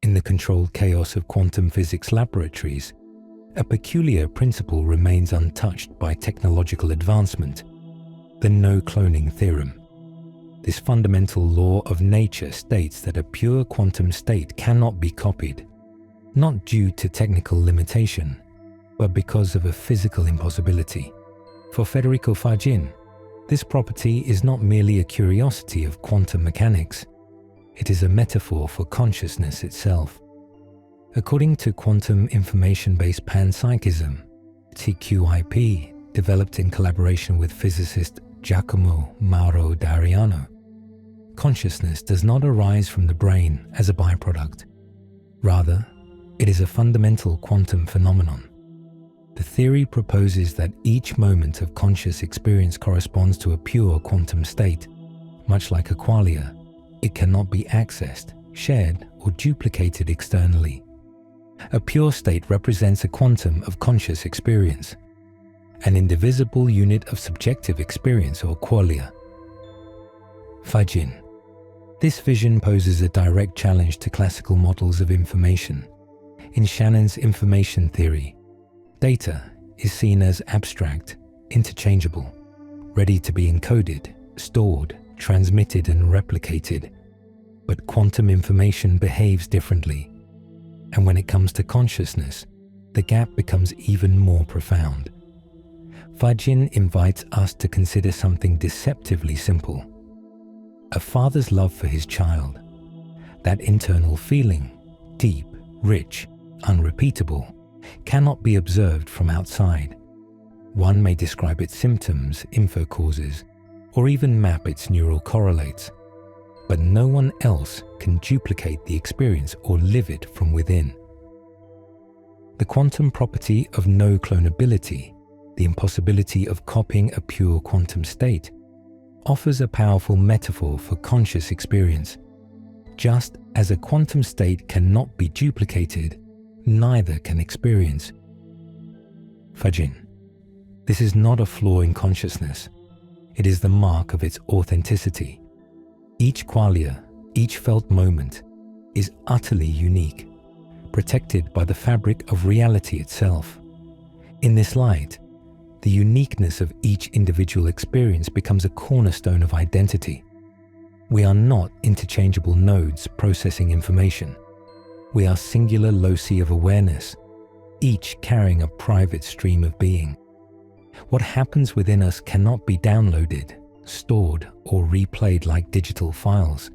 In the controlled chaos of quantum physics laboratories, a peculiar principle remains untouched by technological advancement: the no-cloning theorem. This fundamental law of nature states that a pure quantum state cannot be copied, not due to technical limitation, but because of a physical impossibility. For Federico Faggin, this property is not merely a curiosity of quantum mechanics, it is a metaphor for consciousness itself. According to quantum information-based panpsychism, TQIP, developed in collaboration with physicist Giacomo Mauro D'Ariano, consciousness does not arise from the brain as a byproduct. Rather, it is a fundamental quantum phenomenon. The theory proposes that each moment of conscious experience corresponds to a pure quantum state. Much like a qualia, it cannot be accessed, shared, or duplicated externally. A pure state represents a quantum of conscious experience, an indivisible unit of subjective experience or qualia. Faggin. This vision poses a direct challenge to classical models of information. In Shannon's information theory, data is seen as abstract, interchangeable, ready to be encoded, stored, transmitted, and replicated. But quantum information behaves differently, and when it comes to consciousness, the gap becomes even more profound. Faggin invites us to consider something deceptively simple: a father's love for his child. That internal feeling, deep, rich, unrepeatable, cannot be observed from outside. One may describe its symptoms, infocauses, or even map its neural correlates, but no one else can duplicate the experience or live it from within. The quantum property of no clonability, the impossibility of copying a pure quantum state, offers a powerful metaphor for conscious experience. Just as a quantum state cannot be duplicated, neither can experience. Faggin. This is not a flaw in consciousness. It is the mark of its authenticity. Each qualia, each felt moment, is utterly unique, protected by the fabric of reality itself. In this light, the uniqueness of each individual experience becomes a cornerstone of identity. We are not interchangeable nodes processing information. We are singular loci of awareness, each carrying a private stream of being. What happens within us cannot be downloaded, stored, or replayed like digital files.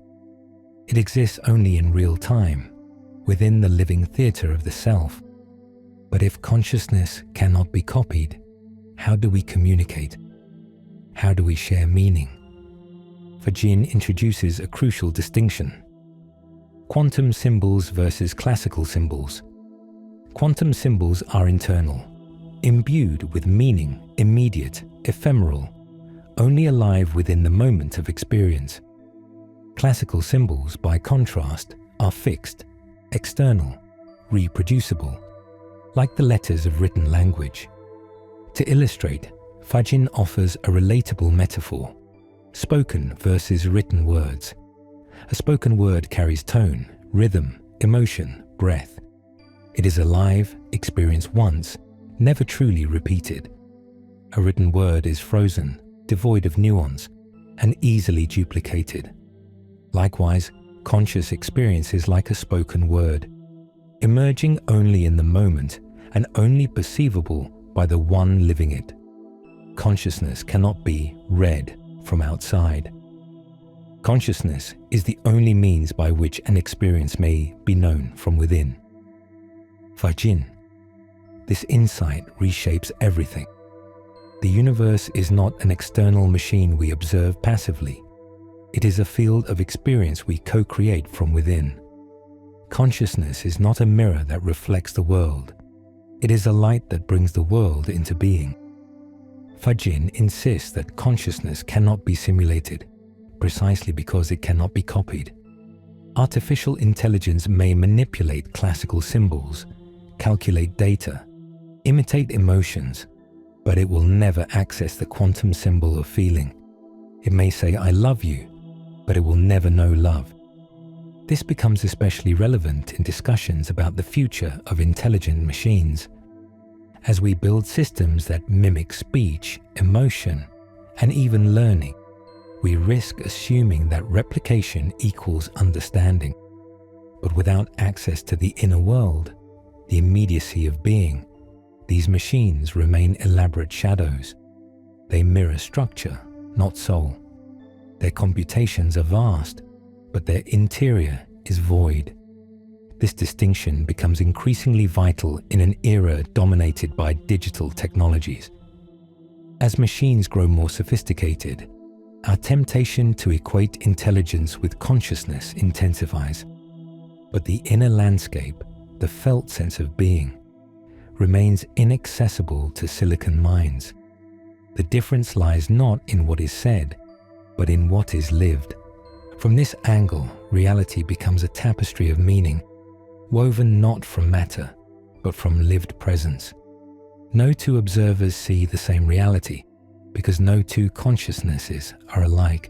It exists only in real time, within the living theater of the self. But if consciousness cannot be copied, how do we communicate? How do we share meaning? Faggin introduces a crucial distinction: quantum symbols versus classical symbols. Quantum symbols are internal, imbued with meaning, immediate, ephemeral, only alive within the moment of experience. Classical symbols, by contrast, are fixed, external, reproducible, like the letters of written language. To illustrate, Faggin offers a relatable metaphor: spoken versus written words. A spoken word carries tone, rhythm, emotion, breath. It is alive, experienced once, never truly repeated. A written word is frozen, devoid of nuance, and easily duplicated. Likewise, conscious experience is like a spoken word, emerging only in the moment and only perceivable by the one living it. Consciousness cannot be read from outside. Consciousness is the only means by which an experience may be known from within. Faggin. This insight reshapes everything. The universe is not an external machine we observe passively. It is a field of experience we co-create from within. Consciousness is not a mirror that reflects the world. It is a light that brings the world into being. Faggin insists that consciousness cannot be simulated, precisely because it cannot be copied. Artificial intelligence may manipulate classical symbols, calculate data, imitate emotions, but it will never access the quantum symbol of feeling. It may say, "I love you," but it will never know love. This becomes especially relevant in discussions about the future of intelligent machines. As we build systems that mimic speech, emotion, and even learning, we risk assuming that replication equals understanding. But without access to the inner world, the immediacy of being, these machines remain elaborate shadows. They mirror structure, not soul. Their computations are vast, but their interior is void. This distinction becomes increasingly vital in an era dominated by digital technologies. As machines grow more sophisticated, our temptation to equate intelligence with consciousness intensifies. But the inner landscape, the felt sense of being, remains inaccessible to silicon minds. The difference lies not in what is said, but in what is lived. From this angle, reality becomes a tapestry of meaning, woven not from matter, but from lived presence. No two observers see the same reality, because no two consciousnesses are alike.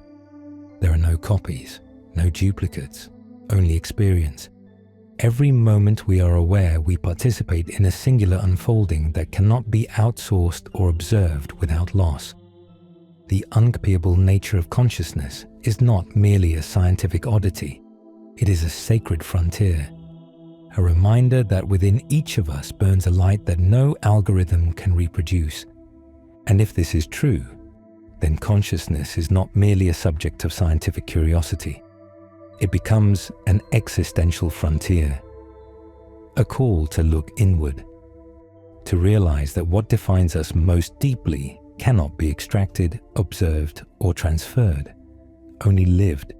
There are no copies, no duplicates, only experience. Every moment we are aware, we participate in a singular unfolding that cannot be outsourced or observed without loss. The uncopyable nature of consciousness is not merely a scientific oddity. It is a sacred frontier, a reminder that within each of us burns a light that no algorithm can reproduce. And if this is true, then consciousness is not merely a subject of scientific curiosity. It becomes an existential frontier, a call to look inward, to realize that what defines us most deeply cannot be extracted, observed, or transferred, only lived.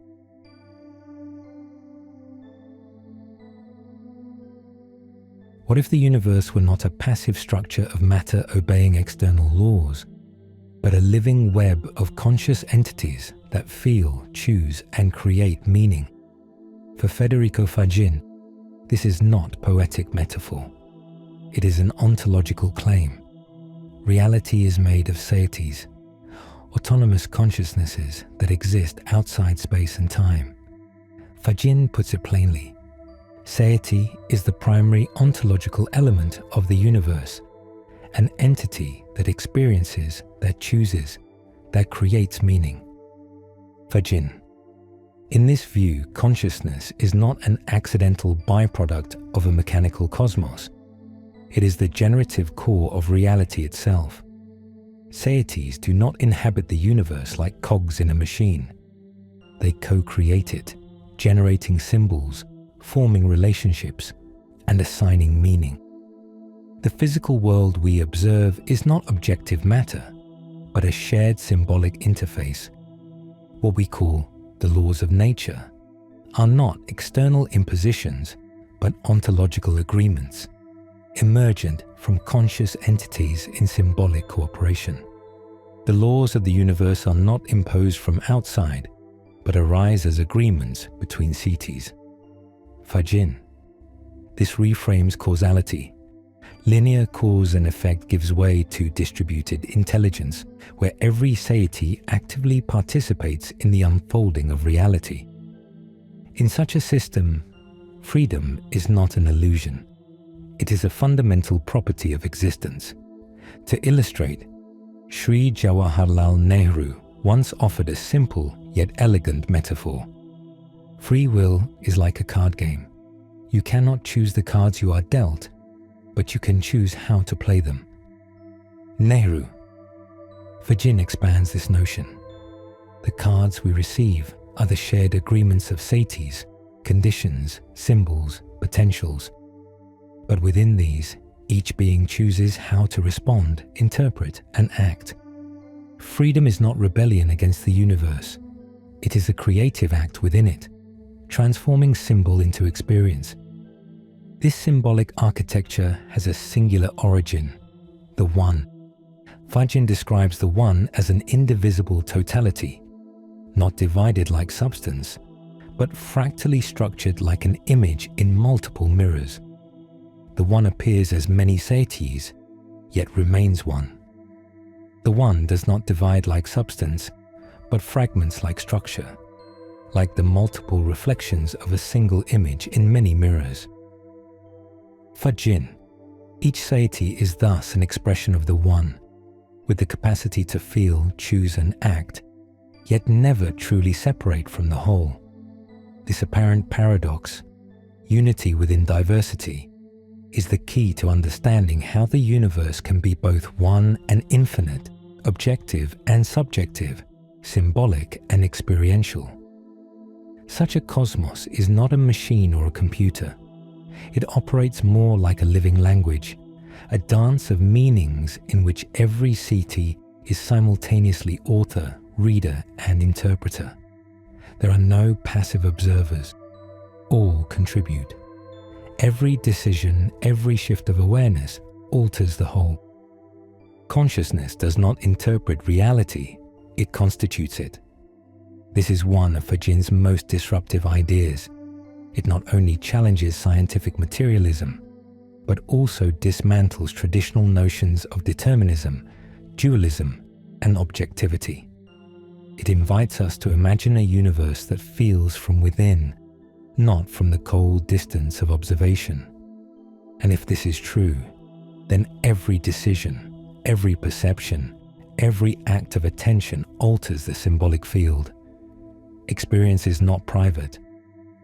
What if the universe were not a passive structure of matter obeying external laws, but a living web of conscious entities that feel, choose, and create meaning? For Federico Faggin, this is not poetic metaphor. It is an ontological claim. Reality is made of seities, autonomous consciousnesses that exist outside space and time. Faggin puts it plainly. Seiety is the primary ontological element of the universe, an entity that experiences, that chooses, that creates meaning. Faggin. In this view, consciousness is not an accidental byproduct of a mechanical cosmos. It is the generative core of reality itself. Seities do not inhabit the universe like cogs in a machine. They co-create it, generating symbols, forming relationships, and assigning meaning. The physical world we observe is not objective matter, but a shared symbolic interface. What we call the laws of nature are not external impositions, but ontological agreements, emergent from conscious entities in symbolic cooperation. The laws of the universe are not imposed from outside, but arise as agreements between seities. Faggin. This reframes causality. Linear cause and effect gives way to distributed intelligence, where every seity actively participates in the unfolding of reality. In such a system, freedom is not an illusion. It is a fundamental property of existence. To illustrate, Sri Jawaharlal Nehru once offered a simple yet elegant metaphor. Free will is like a card game. You cannot choose the cards you are dealt, but you can choose how to play them. Nehru. Faggin expands this notion. The cards we receive are the shared agreements of seities, conditions, symbols, potentials. But within these, each being chooses how to respond, interpret, and act. Freedom is not rebellion against the universe. It is a creative act within it, transforming symbol into experience. This symbolic architecture has a singular origin, the One. Faggin describes the One as an indivisible totality, not divided like substance, but fractally structured like an image in multiple mirrors. The One appears as many seities, yet remains one. The One does not divide like substance, but fragments like structure. like the multiple reflections of a single image in many mirrors. Faggin. Each sati is thus an expression of the One, with the capacity to feel, choose and act, yet never truly separate from the whole. This apparent paradox, unity within diversity, is the key to understanding how the universe can be both one and infinite, objective and subjective, symbolic and experiential. Such a cosmos is not a machine or a computer. It operates more like a living language, a dance of meanings in which every sati is simultaneously author, reader, and interpreter. There are no passive observers. All contribute. Every decision, every shift of awareness alters the whole. Consciousness does not interpret reality, it constitutes it. This is one of Faggin's most disruptive ideas. It not only challenges scientific materialism, but also dismantles traditional notions of determinism, dualism, and objectivity. It invites us to imagine a universe that feels from within, not from the cold distance of observation. And if this is true, then every decision, every perception, every act of attention alters the symbolic field. Experience is not private.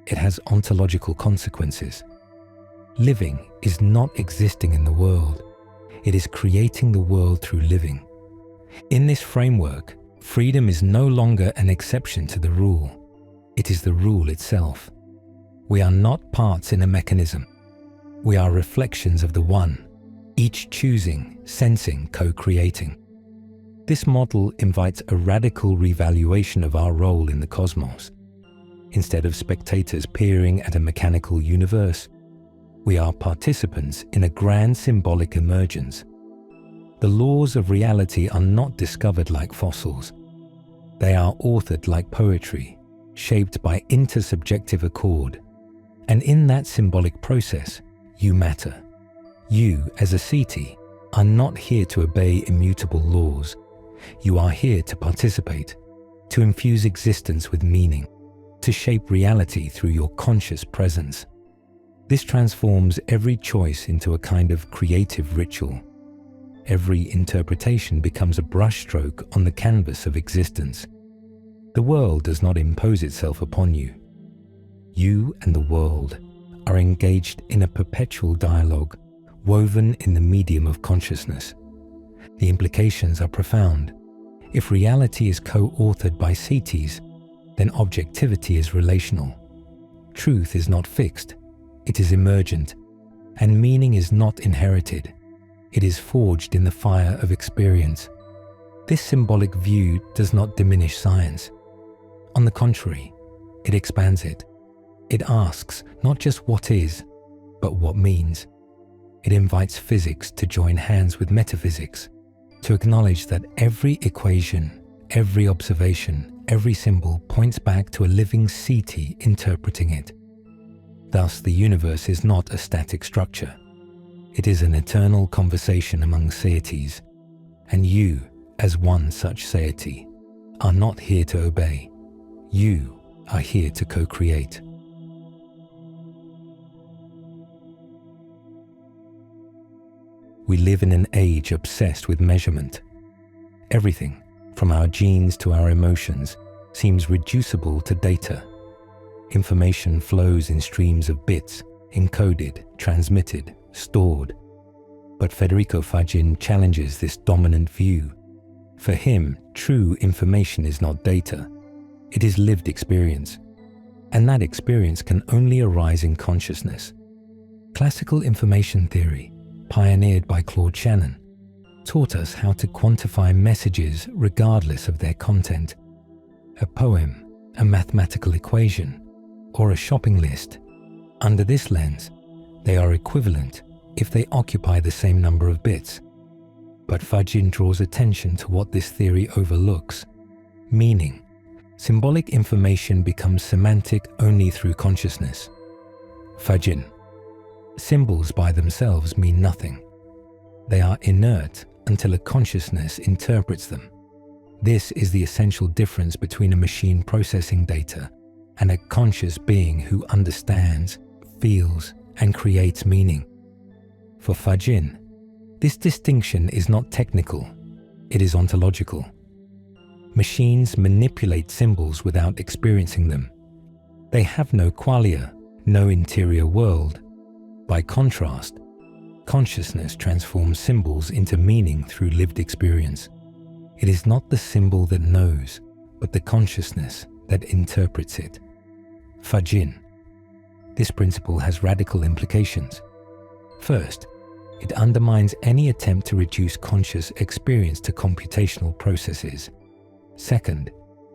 It has ontological consequences. Living is not existing in the world. It is creating the world through living. In this framework, freedom is no longer an exception to the rule. It is the rule itself. We are not parts in a mechanism. We are reflections of the One, each choosing, sensing, co-creating. This model invites a radical revaluation of our role in the cosmos. Instead of spectators peering at a mechanical universe, we are participants in a grand symbolic emergence. The laws of reality are not discovered like fossils. They are authored like poetry, shaped by intersubjective accord. And in that symbolic process, you matter. You, as a sati, are not here to obey immutable laws. You are here to participate, to infuse existence with meaning, to shape reality through your conscious presence. This transforms every choice into a kind of creative ritual. Every interpretation becomes a brushstroke on the canvas of existence. The world does not impose itself upon you. You and the world are engaged in a perpetual dialogue, woven in the medium of consciousness. The implications are profound. If reality is co-authored by satis, then objectivity is relational. Truth is not fixed, it is emergent, and meaning is not inherited. It is forged in the fire of experience. This symbolic view does not diminish science. On the contrary, it expands it. It asks not just what is, but what means. It invites physics to join hands with metaphysics, to acknowledge that every equation, every observation, every symbol points back to a living sati interpreting it. Thus, the universe is not a static structure. It is an eternal conversation among satis, and you, as one such sati, are not here to obey. You are here to co-create. We live in an age obsessed with measurement. Everything, from our genes to our emotions, seems reducible to data. Information flows in streams of bits, encoded, transmitted, stored. But Federico Faggin challenges this dominant view. For him, true information is not data. It is lived experience. And that experience can only arise in consciousness. Classical information theory, pioneered by Claude Shannon, taught us how to quantify messages regardless of their content. A poem, a mathematical equation, or a shopping list. Under this lens, they are equivalent if they occupy the same number of bits. But Faggin draws attention to what this theory overlooks: meaning. Symbolic information becomes semantic only through consciousness. Faggin. Symbols by themselves mean nothing. They are inert until a consciousness interprets them. This is the essential difference between a machine processing data and a conscious being who understands, feels, and creates meaning. For Faggin, this distinction is not technical, it is ontological. Machines manipulate symbols without experiencing them. They have no qualia, no interior world. By contrast, consciousness transforms symbols into meaning through lived experience. It is not the symbol that knows, but the consciousness that interprets it. Faggin. This principle has radical implications. First, it undermines any attempt to reduce conscious experience to computational processes. Second,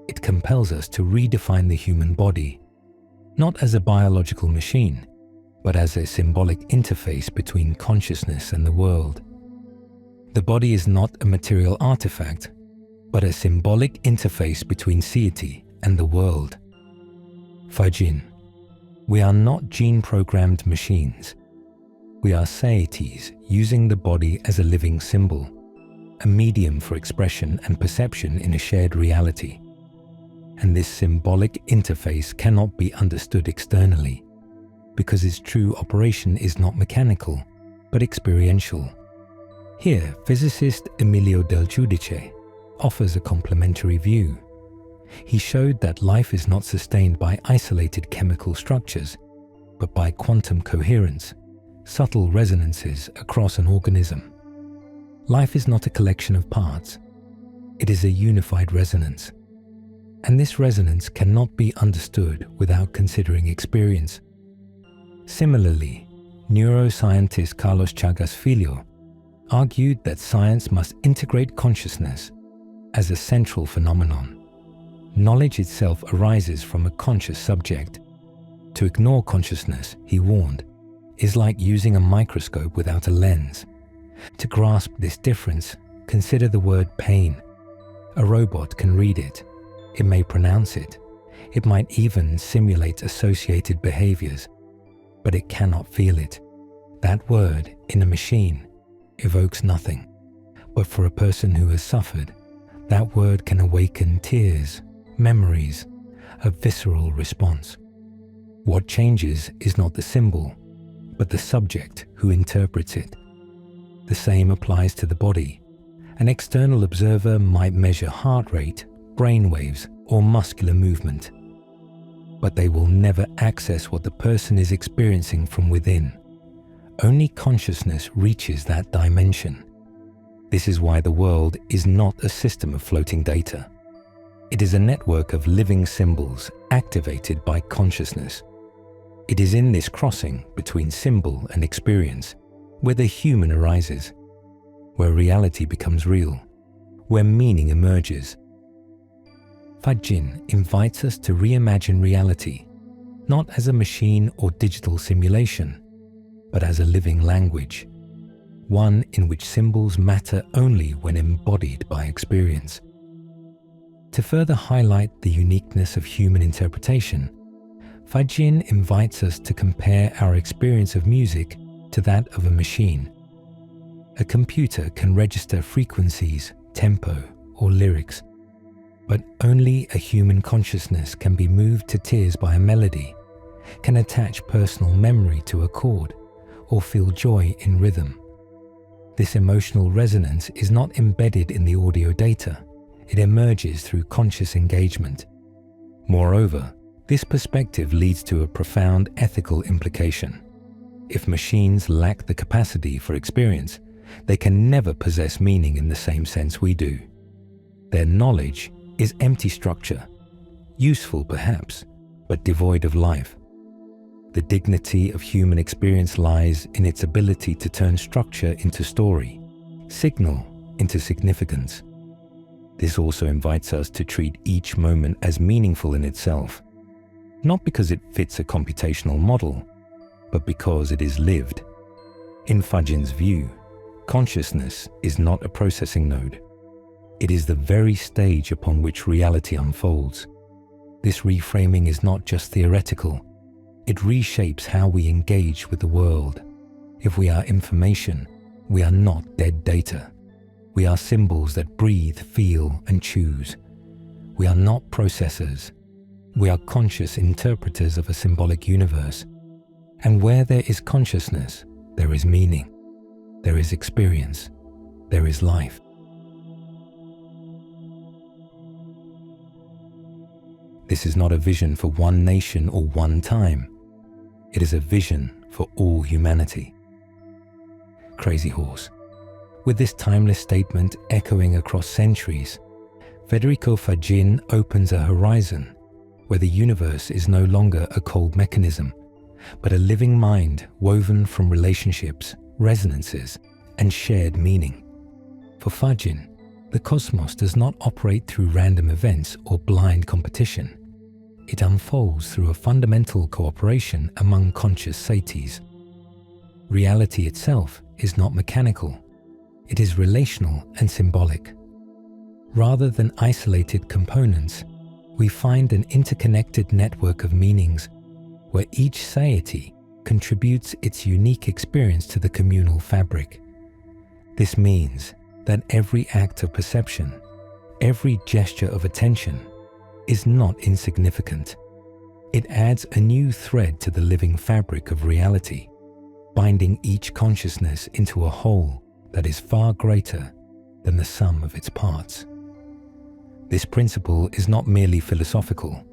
it compels us to redefine the human body, not as a biological machine, but as a symbolic interface between consciousness and the world. The body is not a material artifact, but a symbolic interface between satiety and the world. Faggin. We are not gene-programmed machines. We are satiety using the body as a living symbol, a medium for expression and perception in a shared reality. And this symbolic interface cannot be understood externally, because its true operation is not mechanical, but experiential. Here, physicist Emilio Del Giudice offers a complementary view. He showed that life is not sustained by isolated chemical structures, but by quantum coherence, subtle resonances across an organism. Life is not a collection of parts. It is a unified resonance. And this resonance cannot be understood without considering experience. Similarly, neuroscientist Carlos Chagas Filho argued that science must integrate consciousness as a central phenomenon. Knowledge itself arises from a conscious subject. To ignore consciousness, he warned, is like using a microscope without a lens. To grasp this difference, consider the word pain. A robot can read it. It may pronounce it. It might even simulate associated behaviors, but it cannot feel it. That word, in a machine, evokes nothing. But for a person who has suffered, that word can awaken tears, memories, a visceral response. What changes is not the symbol, but the subject who interprets it. The same applies to the body. An external observer might measure heart rate, brain waves, or muscular movement, but they will never access what the person is experiencing from within. Only consciousness reaches that dimension. This is why the world is not a system of floating data. It is a network of living symbols activated by consciousness. It is in this crossing between symbol and experience where the human arises, where reality becomes real, where meaning emerges. Faggin invites us to reimagine reality, not as a machine or digital simulation, but as a living language, one in which symbols matter only when embodied by experience. To further highlight the uniqueness of human interpretation, Faggin invites us to compare our experience of music to that of a machine. A computer can register frequencies, tempo, or lyrics, but only a human consciousness can be moved to tears by a melody, can attach personal memory to a chord, or feel joy in rhythm. This emotional resonance is not embedded in the audio data. It emerges through conscious engagement. Moreover, this perspective leads to a profound ethical implication. If machines lack the capacity for experience, they can never possess meaning in the same sense we do. Their knowledge is empty structure, useful perhaps, but devoid of life. The dignity of human experience lies in its ability to turn structure into story, signal into significance. This also invites us to treat each moment as meaningful in itself, not because it fits a computational model, but because it is lived. In Faggin's view, consciousness is not a processing node. It is the very stage upon which reality unfolds. This reframing is not just theoretical. It reshapes how we engage with the world. If we are information, we are not dead data. We are symbols that breathe, feel, and choose. We are not processors. We are conscious interpreters of a symbolic universe, and where there is consciousness, there is meaning, there is experience, there is life. This is not a vision for one nation or one time. It is a vision for all humanity. Crazy Horse. With this timeless statement echoing across centuries, Federico Faggin opens a horizon where the universe is no longer a cold mechanism, but a living mind woven from relationships, resonances, and shared meaning. For Faggin, the cosmos does not operate through random events or blind competition. It unfolds through a fundamental cooperation among conscious saties. Reality itself is not mechanical. It is relational and symbolic. Rather than isolated components, we find an interconnected network of meanings where each satiety contributes its unique experience to the communal fabric. This means that every act of perception, every gesture of attention, is not insignificant. It adds a new thread to the living fabric of reality, binding each consciousness into a whole that is far greater than the sum of its parts. This principle is not merely philosophical.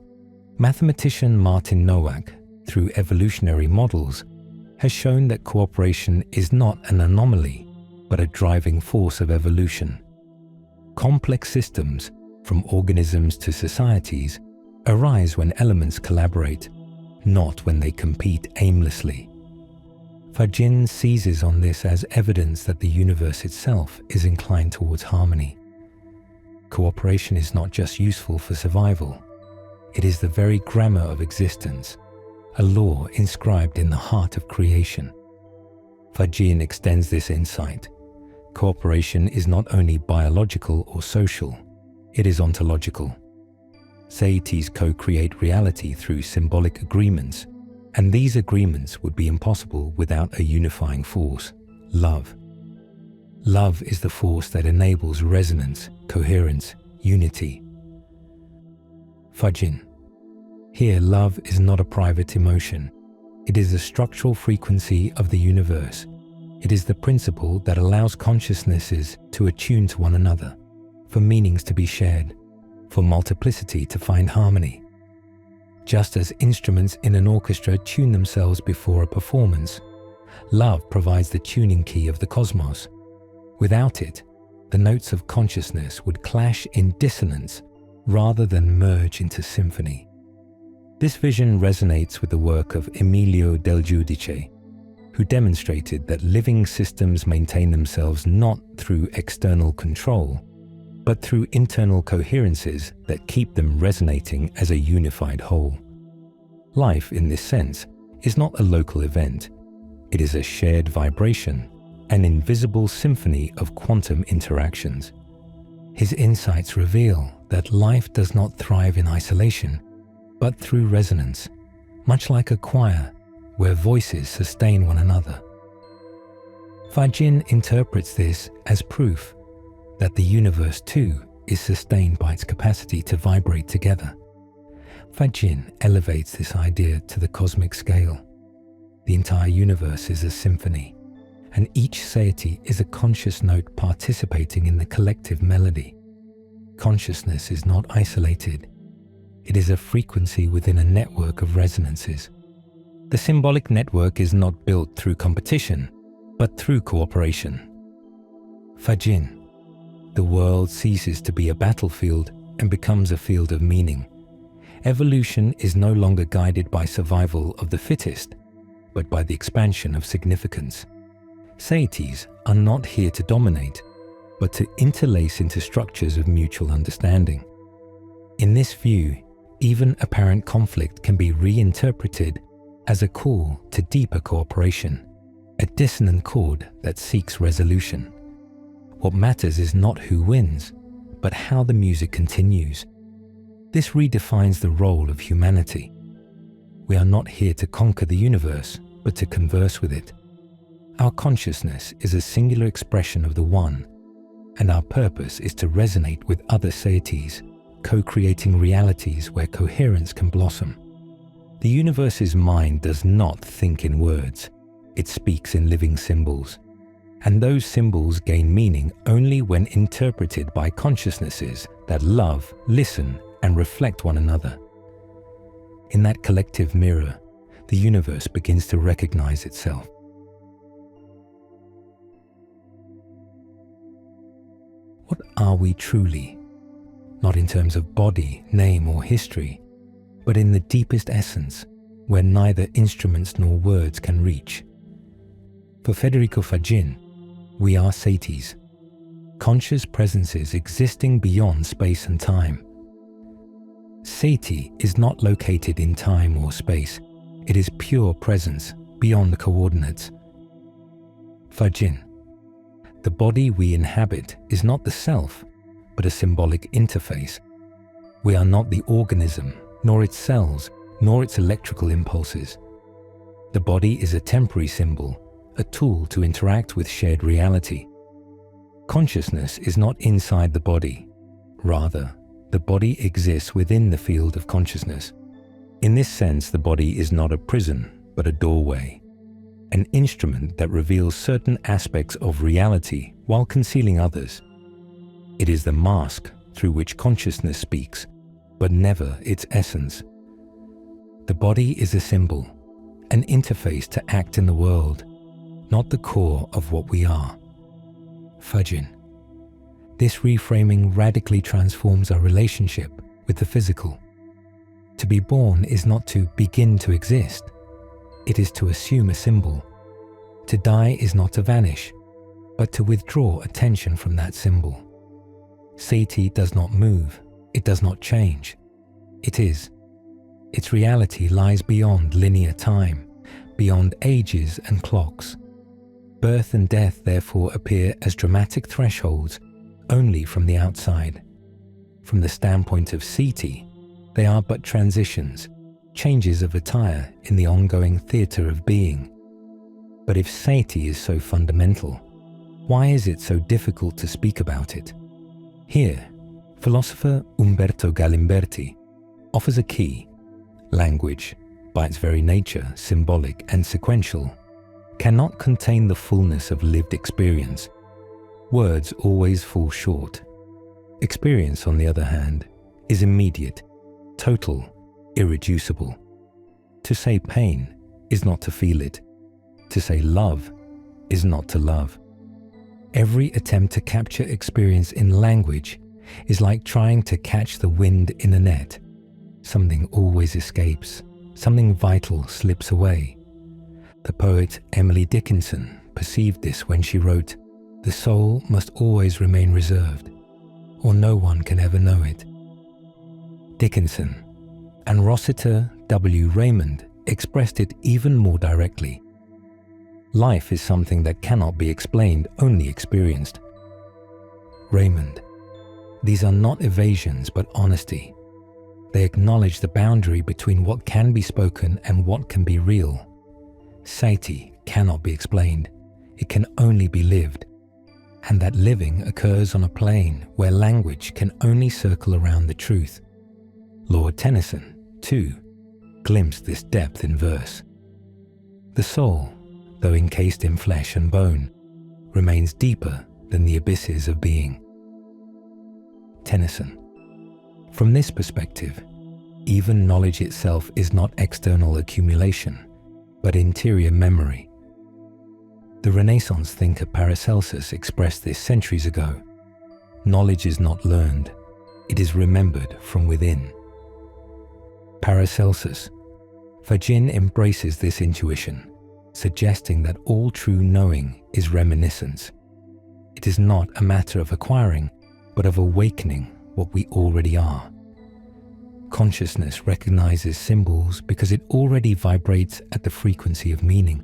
Mathematician Martin Nowak, through evolutionary models, has shown that cooperation is not an anomaly, but a driving force of evolution. Complex systems, from organisms to societies, arise when elements collaborate, not when they compete aimlessly. Faggin seizes on this as evidence that the universe itself is inclined towards harmony. Cooperation is not just useful for survival. It is the very grammar of existence, a law inscribed in the heart of creation. Faggin extends this insight. Cooperation is not only biological or social, it is ontological. Saties co-create reality through symbolic agreements, and these agreements would be impossible without a unifying force, love. Love is the force that enables resonance, coherence, unity. Faggin. Here, love is not a private emotion. It is a structural frequency of the universe. It is the principle that allows consciousnesses to attune to one another, for meanings to be shared, for multiplicity to find harmony. Just as instruments in an orchestra tune themselves before a performance, love provides the tuning key of the cosmos. Without it, the notes of consciousness would clash in dissonance rather than merge into symphony. This vision resonates with the work of Emilio Del Giudice, who demonstrated that living systems maintain themselves not through external control, but through internal coherences that keep them resonating as a unified whole. Life, in this sense, is not a local event. It is a shared vibration, an invisible symphony of quantum interactions. His insights reveal that life does not thrive in isolation, but through resonance, much like a choir where voices sustain one another. Faggin interprets this as proof that the universe too is sustained by its capacity to vibrate together. Faggin elevates this idea to the cosmic scale. The entire universe is a symphony, and each satiety is a conscious note participating in the collective melody. Consciousness is not isolated. It is a frequency within a network of resonances. The symbolic network is not built through competition, but through cooperation. Faggin. The world ceases to be a battlefield and becomes a field of meaning. Evolution is no longer guided by survival of the fittest, but by the expansion of significance. Satiety are not here to dominate, but to interlace into structures of mutual understanding. In this view, even apparent conflict can be reinterpreted as a call to deeper cooperation, a dissonant chord that seeks resolution. What matters is not who wins, but how the music continues. This redefines the role of humanity. We are not here to conquer the universe, but to converse with it. Our consciousness is a singular expression of the One, and our purpose is to resonate with other saties, co-creating realities where coherence can blossom. The universe's mind does not think in words. It speaks in living symbols. And those symbols gain meaning only when interpreted by consciousnesses that love, listen, and reflect one another. In that collective mirror, the universe begins to recognize itself. What are we truly? Not in terms of body, name, or history, but in the deepest essence, where neither instruments nor words can reach. For Federico Faggin, we are satis, conscious presences existing beyond space and time. Sati is not located in time or space. It is pure presence beyond the coordinates. Faggin, the body we inhabit is not the self, but a symbolic interface. We are not the organism, nor its cells, nor its electrical impulses. The body is a temporary symbol, a tool to interact with shared reality. Consciousness is not inside the body. Rather, the body exists within the field of consciousness. In this sense, the body is not a prison, but a doorway, an instrument that reveals certain aspects of reality while concealing others. It is the mask through which consciousness speaks, but never its essence. The body is a symbol, an interface to act in the world, not the core of what we are. Faggin. This reframing radically transforms our relationship with the physical. To be born is not to begin to exist. It is to assume a symbol. To die is not to vanish, but to withdraw attention from that symbol. Sati does not move. It does not change. It is. Its reality lies beyond linear time, beyond ages and clocks. Birth and death therefore appear as dramatic thresholds only from the outside. From the standpoint of Sati, they are but transitions, changes of attire in the ongoing theatre of being. But if Sati is so fundamental, why is it so difficult to speak about it? Here, philosopher Umberto Galimberti offers a key. Language, by its very nature symbolic and sequential, cannot contain the fullness of lived experience. Words always fall short. Experience, on the other hand, is immediate, total, irreducible. To say pain is not to feel it. To say love is not to love. Every attempt to capture experience in language is like trying to catch the wind in a net. Something always escapes. Something vital slips away. The poet Emily Dickinson perceived this when she wrote, "The soul must always remain reserved, or no one can ever know it." Dickinson and Rossiter W. Raymond expressed it even more directly. Life is something that cannot be explained, only experienced. Raymond, these are not evasions but honesty. They acknowledge the boundary between what can be spoken and what can be real. Sati cannot be explained. It can only be lived. And that living occurs on a plane where language can only circle around the truth. Lord Tennyson, too, glimpsed this depth in verse. The soul, though encased in flesh and bone, remains deeper than the abysses of being. Tennyson. From this perspective, even knowledge itself is not external accumulation, but interior memory. The Renaissance thinker Paracelsus expressed this centuries ago. Knowledge is not learned, it is remembered from within. Paracelsus. Faggin embraces this intuition, suggesting that all true knowing is reminiscence. It is not a matter of acquiring, but of awakening what we already are. Consciousness recognizes symbols because it already vibrates at the frequency of meaning.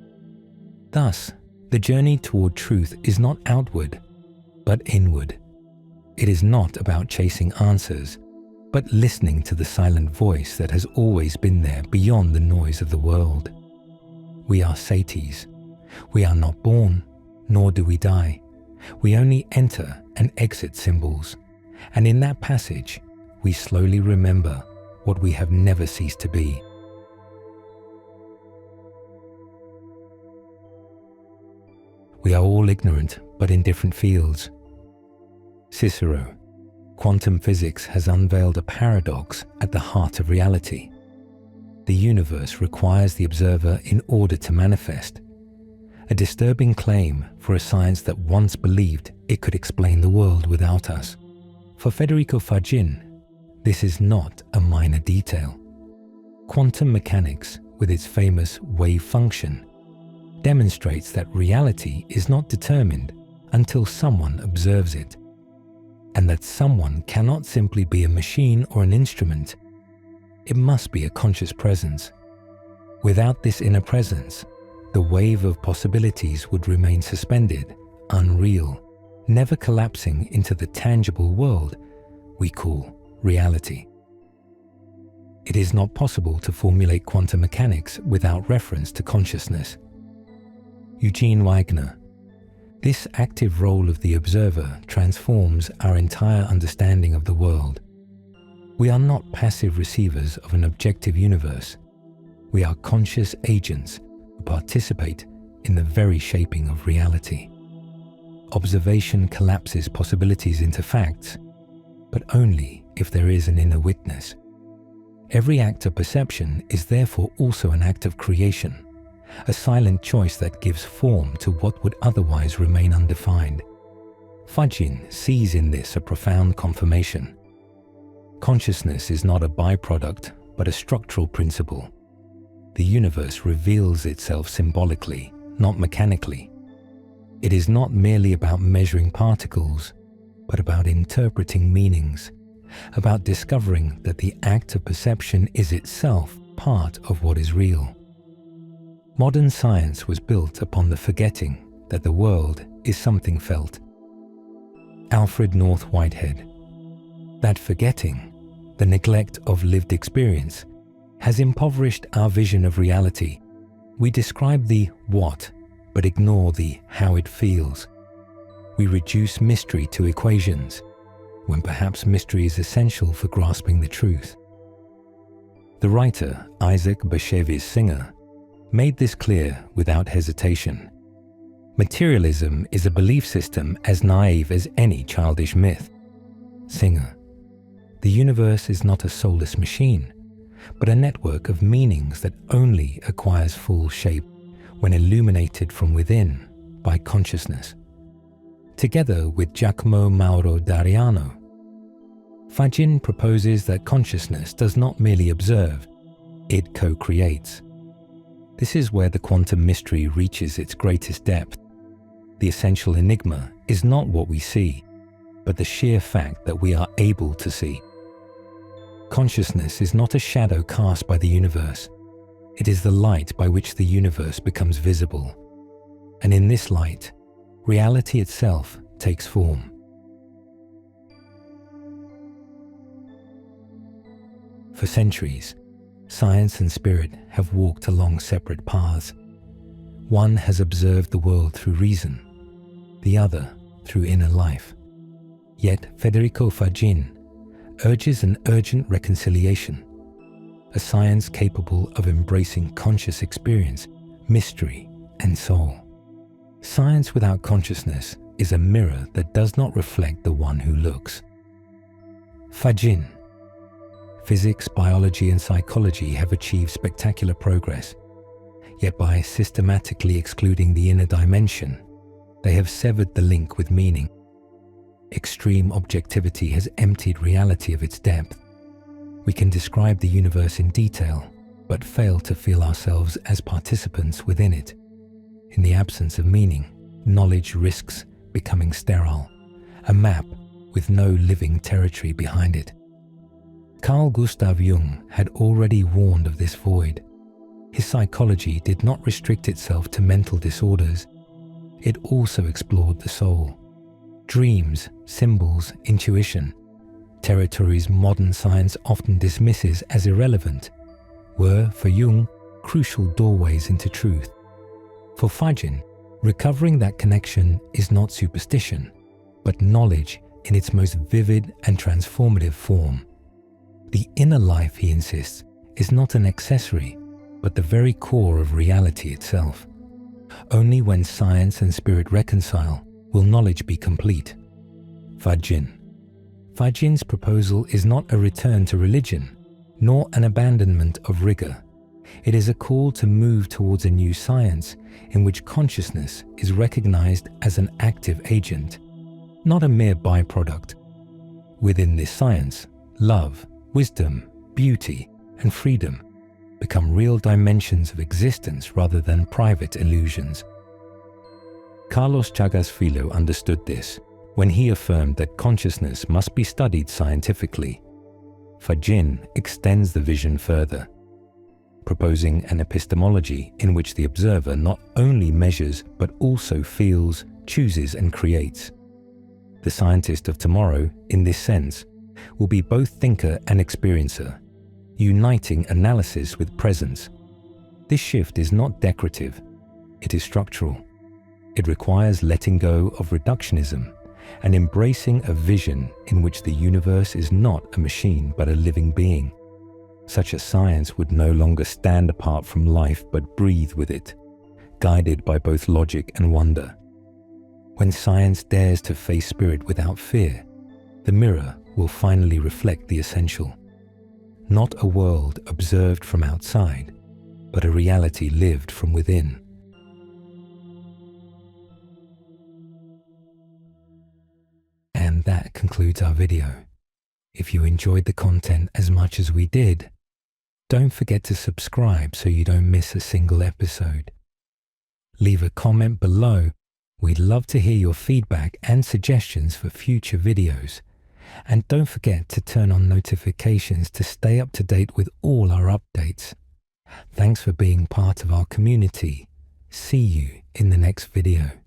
Thus, the journey toward truth is not outward, but inward. It is not about chasing answers, but listening to the silent voice that has always been there beyond the noise of the world. We are satis. We are not born, nor do we die. We only enter and exit symbols, and in that passage, we slowly remember what we have never ceased to be. We are all ignorant, but in different fields. Cicero, quantum physics has unveiled a paradox at the heart of reality. The universe requires the observer in order to manifest, a disturbing claim for a science that once believed it could explain the world without us. For Federico Faggin, this is not a minor detail. Quantum mechanics, with its famous wave function, demonstrates that reality is not determined until someone observes it, and that someone cannot simply be a machine or an instrument. It must be a conscious presence. Without this inner presence, the wave of possibilities would remain suspended, unreal, never collapsing into the tangible world we call reality. It is not possible to formulate quantum mechanics without reference to consciousness. Eugene Wigner. This active role of the observer transforms our entire understanding of the world. We are not passive receivers of an objective universe. We are conscious agents who participate in the very shaping of reality. Observation collapses possibilities into facts, but only if there is an inner witness. Every act of perception is therefore also an act of creation, a silent choice that gives form to what would otherwise remain undefined. Faggin sees in this a profound confirmation. Consciousness is not a byproduct, but a structural principle. The universe reveals itself symbolically, not mechanically. It is not merely about measuring particles, but about interpreting meanings, about discovering that the act of perception is itself part of what is real. Modern science was built upon the forgetting that the world is something felt. Alfred North Whitehead. That forgetting, the neglect of lived experience, has impoverished our vision of reality. We describe the what, but ignore the how it feels. We reduce mystery to equations, when perhaps mystery is essential for grasping the truth. The writer Isaac Bashevis Singer made this clear without hesitation. Materialism is a belief system as naive as any childish myth. Singer. The universe is not a soulless machine, but a network of meanings that only acquires full shape when illuminated from within by consciousness. Together with Giacomo Mauro D'Ariano, Faggin proposes that consciousness does not merely observe, it co-creates. This is where the quantum mystery reaches its greatest depth. The essential enigma is not what we see, but the sheer fact that we are able to see. Consciousness is not a shadow cast by the universe. It is the light by which the universe becomes visible. And in this light, reality itself takes form. For centuries, science and spirit have walked along separate paths. One has observed the world through reason, the other through inner life. Yet Federico Faggin urges an urgent reconciliation, a science capable of embracing conscious experience, mystery, and soul. Science without consciousness is a mirror that does not reflect the one who looks. Faggin. Physics, biology, and psychology have achieved spectacular progress, yet by systematically excluding the inner dimension, they have severed the link with meaning. Extreme objectivity has emptied reality of its depth. We can describe the universe in detail, but fail to feel ourselves as participants within it. In the absence of meaning, knowledge risks becoming sterile, a map with no living territory behind it. Carl Gustav Jung had already warned of this void. His psychology did not restrict itself to mental disorders. It also explored the soul. Dreams, symbols, intuition, territories modern science often dismisses as irrelevant, were, for Jung, crucial doorways into truth. For Faggin, recovering that connection is not superstition, but knowledge in its most vivid and transformative form. The inner life, he insists, is not an accessory, but the very core of reality itself. Only when science and spirit reconcile will knowledge be complete. Faggin. Faggin's proposal is not a return to religion, nor an abandonment of rigor. It is a call to move towards a new science in which consciousness is recognized as an active agent, not a mere byproduct. Within this science, love, wisdom, beauty, and freedom become real dimensions of existence rather than private illusions. Carlos Chagas Filho understood this when he affirmed that consciousness must be studied scientifically. Faggin extends the vision further, proposing an epistemology in which the observer not only measures but also feels, chooses, and creates. The scientist of tomorrow, in this sense, will be both thinker and experiencer, uniting analysis with presence. This shift is not decorative, it is structural. It requires letting go of reductionism and embracing a vision in which the universe is not a machine but a living being. Such a science would no longer stand apart from life but breathe with it, guided by both logic and wonder. When science dares to face spirit without fear, the mirror will finally reflect the essential. Not a world observed from outside, but a reality lived from within. And that concludes our video. If you enjoyed the content as much as we did, don't forget to subscribe so you don't miss a single episode. Leave a comment below. We'd love to hear your feedback and suggestions for future videos. And don't forget to turn on notifications to stay up to date with all our updates. Thanks for being part of our community. See you in the next video.